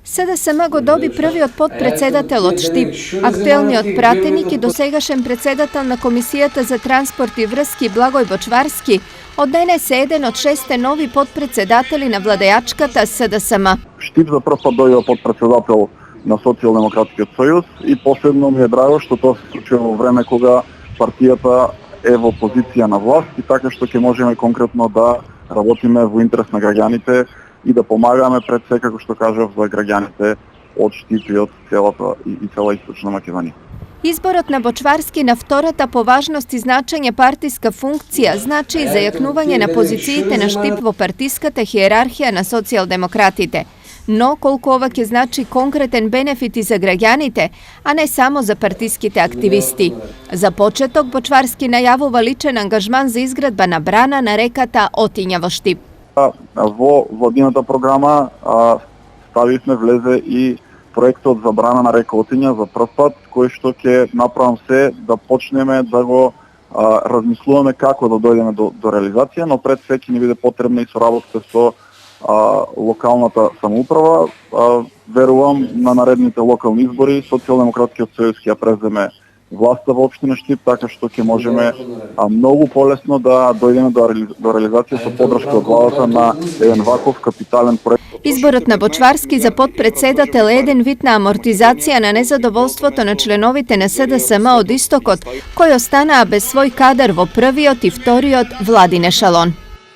СДСМ го доби првиот подпредседател од Штип, актуелниот пратеник и досегашен председател на Комисијата за транспорт и врски Благој Бочварски однесе еден од 6 нови подпредседатели на владеачката СДСМ. Штип за прв пат дојде подпредседател на Социјалдемократскиот сојуз и посебно ми е драго што тоа се случи во време кога партијата е во позиција на власт и така што ќе можеме конкретно да работиме во интерес на граѓаните и да помагаме пред се, како што кажав, за граѓаните од Штип и од цела Источна Македонија. Изборот на Бочварски на втората по важност и значење партиска функција значи и зајакнување на позициите на Штип во партиската хиерархија на социјалдемократите. Но колку ова ќе значи конкретен бенефит и за граѓаните, а не само за партиските активисти. За почеток Бочварски најавува личен ангажман за изградба на брана на реката Отиња во Штип. Во владината програма ставивме влезе и проектот за брана на река Отиња за прв пат, кој што ќе направам се да почнеме да го размислуваме како да дојдеме до реализација, но пред се ќе ни биде потребна и соработка со локалната самоуправа. Верувам на наредните локални избори Социјалдемократскиот сојуз ќе ја преземе власта во општина Штип, така што ќе можеме многу полесно да дојдеме до реализација со подршка од владата на еден ваков капитален проект. Изборот на Бочварски за подпредседател е еден вид на амортизација на незадоволството на членовите на СДСМ од Истокот, кои останаа без свој кадар во првиот и вториот владин ешалон.